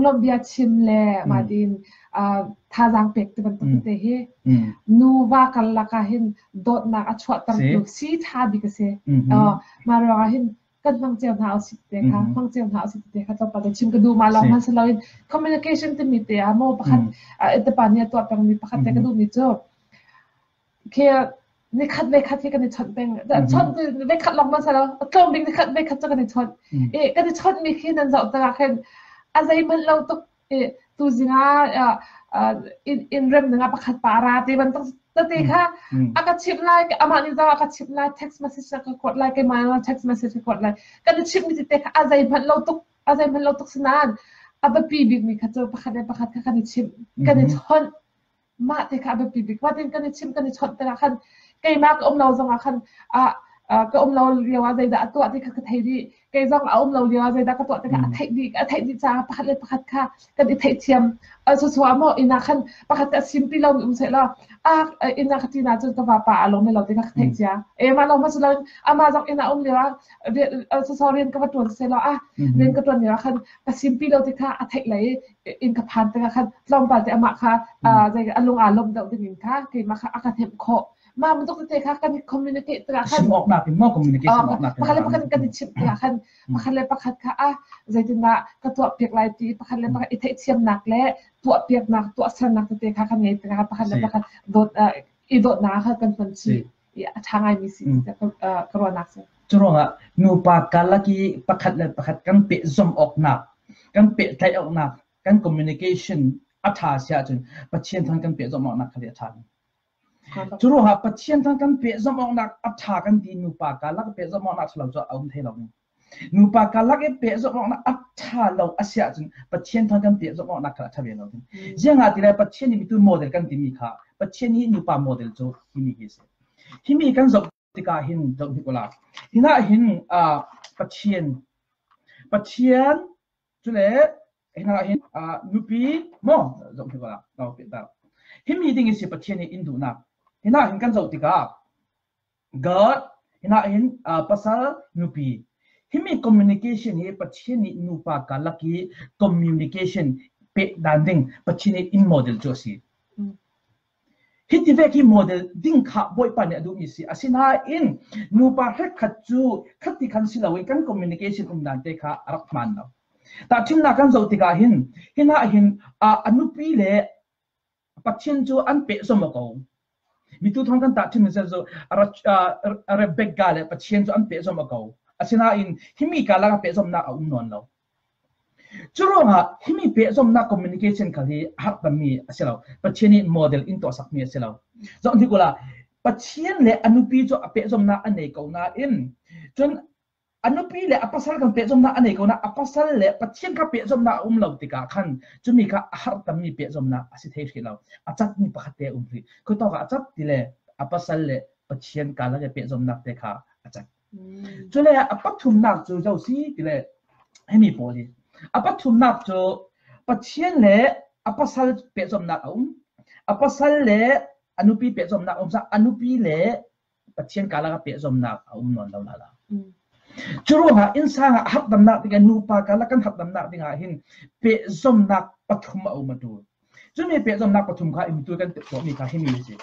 ลมเบียชิมแลมาดินทาจังเป็กตะบันตุเตเฮนูวากันละกะหินโดดนักอชวตังตุซีทาบิกเซมารอหินกันฟังเจียวหาสิเตค่ะฟังเจียวหาสิเตค่ะตอปะเดชิมกะดูมาลองมันสลอยคอมมิวนิเคชั่นติมิเตอะโมปะคันเอตปาเนี่ยตัวตังมีปะคันเตกะดูมิโจเคนี่คัดเวคัดที่กันชดเป็นชดเวคัดลองมาซะแล้วกลมนี่คัดเวคัดจะกันชดกันชดมีขี้นั่นจะตะกันอาศัยมันเราตกตูจิงาอินเรมนึงอ่ะปะคัดปาราติมันต้องตะติค่ะอากาชิปไลค์อามานี่จะอากาชิปไลค์ text message ก็กดไลค์มา text message กดไลค์กันชิปมีติค่ะอาศัยมันเราตกสนานอับปีบิกมีค่ะจะปะคัดกันชิปกันชดมาติค่ะอับปีบิกว่าติกันชิปกันชดแต่ละคันไกมากเราจังคันก็เราเรียกว่าใจดาตัวที่คือไทยดีไกจังเราเรียกว่าใจดาก็ตัวที่ไทยดีจ้าปะคัดเลยปะคัดค่ะกันไทยเทียมสวๆมออินาคันปะคัดแต่ซิมปีเราเสร็จแล้วอินาคตินาจนก็ว่าป่าลงในเราที่ไทยจ้ามาเรามาสุดแล้วมาจังอินาเรียกว่าสอเรียนก็ว่าตัวเสร็จแล้วเรียนก็ตัวเนี่ยคันแต่ซิมปีเราที่ค่ะไทยไหลอินกับพันแต่คันลองไปแต่มาค่ะใจลงอารมณ์เดาที่นี่ค่ะที่มาค่ะอาการเทมโคมามันต้องเตะค่ะกันคอมมิวนิเคตกันออกหน้าเป็นมอคอมมิวนิเคชั่นออกหน้าปะคันเลยปะคันกันชิปค่ะปะคันเลยปะคันค่ะใจตินะก็ตัวเปียกหลายตีปะคันเลยปะคันอิเทเชียมหนักและตัวเปียกหนักตัวสั่นหนักเตะค่ะคันนี้ค่ะปะคันเลยปะคันโดดอีโดดหนาค่ะกันเป็นชีทางไอ้มีสิแต่ก็รอนักซะจุรงอ่ะนูปากาลกีปะคันเลยปะคันกันเปะซอมออกหนักกันเปะไทยออกหนักกันคอมมิวนิเคชั่นอัฐาเสียจนปะเชียนทางกันเปะซอมออกหนักเขาเรียกทางจุรงอ่ะปะเชียนทางกันเปะซอมออกหนักอัฐากันดีนูปากาลกเปะซอมออกหนักเราจะเอาเทเรานูปากาลกเปะซอมออกหนักอัฐาเราอาเสียจนปะเชียนทางกันเปะซอมออกหนักเขาทำเรายังอ่ะที่ไรปะเชียนนี่มีตัวโมเดลกันที่มีค่ะปะเชียนนี่นูปาโมเดลजोที่มีกี่สิที่มีกันจบติกาหินจบที่กุลาที่น่าหินปะเชียนจุเล่หินน่าหินนูปีโมจบที่กุลาเราเปิดตาที่มีดิ่งสิปะเชียนนี่อินดูนักที่น่าหินกันจบติกา God ที่น่าหินภาษานูปีที่มี communication นี่ปะเชียนนี่นูปากาลักกี้ communication เปิดดันดิ่งปะเชียนนี่อินโมเดลจูสิฮิตเวกีโมเดลดิ่งขับบ่อยปานเนี่ยดูมีสิอาศินาอินนูปาเฮขัดจูขัดที่คันสิลาเวกันคอมมิวนิเคชันดันเตค่ะรักมันนะแต่ถึงนักกันจะติกาหินน่าหินอนุปีเล่ปัจเจนจูอันเปะสมกาวมีทุกทางกันแต่ถึงจะจูเรเบกกาเล่ปัจเจนจูอันเปะสมกาวอาศินาอินที่มีการละเปะสมนักอุ้มนอนเราจุรงอ่ะที่มีเปะสมนักคอมมิวนิเคชันเขาที่หักแบบมีเสร็จแล้วปัจเจนี่โมเดลอินตัวสักมีเสร็จแล้วจนที่กูละปัจเจนเล่อนุปีจูเปะสมนักอันไหนกูน่าอินจนอนุปีเล่อปัสสาวะกันเปะสมนักอันไหนกูน่าปัสสาวะเล่ปัจเจนกับเปะสมนักเราติกาขันจุมีค่ะหักแบบมีเปะสมนักอาศัยเทศเราอาจัดมีปะคัตเตอพลีคือต้องอาจัดที่เล่ปัสสาวะเล่ปัจเจนการละเปะสมนักเตค่ะอาจัดจุเล่ปัจจุบันจูเจ้าสิที่เล่ให้มีโพลีปัจจุบันจูปัจเจนเล่ปัสสาวะเปะสมนักปัสสาวะเล่อนุปีเปะสมนักซะอนุปีเล่ปัจเจนการละเปะสมนักนอนเราละจุรงอ่ะอินสานหักดำนักที่กันนูปากาละกันหักดำนักที่งาหินเปะสมนักปฐมเอามาดูจุมีเปะสมนักปฐมค่ะอิมตัวกันตัวมีค่ะให้มีสิ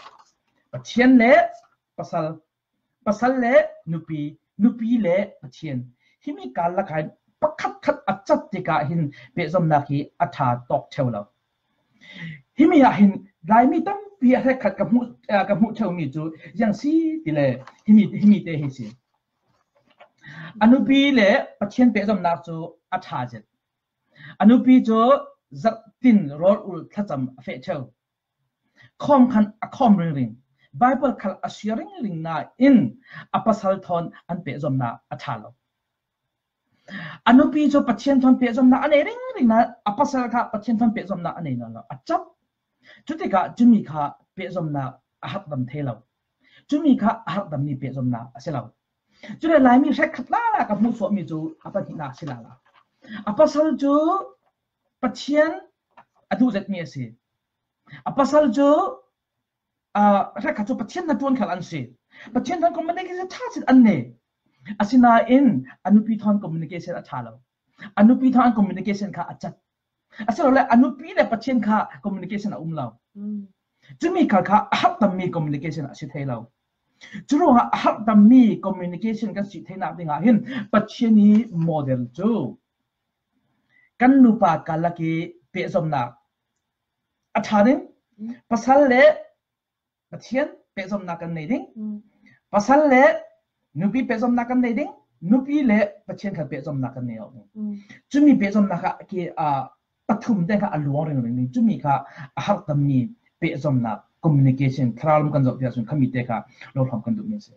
ปัจเจนเล่ปัสสาวะเล่นูปีเล่ปัจเจนที่มีการละกันปักขัดอัจฉริยะหินเปะสมนักที่อัฐาตอกเชวเราที่มีหินได้มีตั้งเปียให้ขัดกับหูเชวมีจูอย่างสิที่เลยที่มีเตหิสิอนุปีเล่ปัจเจนเปะสมนักจูอัฐาเจตอนุปีจูจัดตินรออุลทัจำเฟเชวคอมขันคอมริงไบเบิลขันอัชริงริงน่าอินอปัสสัลทอนอันเปะสมนักอัฐาเราอนุปีจูปัจเจนทอนเปะสมนักอันริงน่ะอปัสสัลค่ะปัจเจนทอนเปะสมนักอันนั่นเราอัจฉริจุดที่กะจุมีค่ะเปะสมนักหักดำเทเราจุมีค่ะหักดำนี่เปะสมนักเสเราจุดหลายมีแค่ขัดล่ากับมุสลิมจูอปัจจินาสิลาละอปัสสัลจูปัจเจนอดูเจ็ดมีสิอปัสสัลจูแค่ขัดจูปัจเจนนั่นตัวขัดอันสิปัจเจนทอนคอมมิวนิเคชันท่าสิอันนี้อาศินาอินอนุปีทอนคอมมิวนิเคชันอัฐาเราอนุปีทอนคอมมิวนิเคชันค่ะอัจฉริ asal le anupi le patien kha communication umlaw chumi kha kha hap tammi communication a si thailaw churu ha hap tammi communication kan si thaina dinga hin pachieni model chu kan nupa kalaki pe somna atharin pasal le patien pe somna kan nei ding pasal le nupi pe somna kan nei ding nupi le patien kha pe somna kan nei au chumi pe somna kha ki pathum de kha aluang ring ring chumi kha hap tammi pe somna communication thral kan jok ya sun khami te kha lo thom kan du me se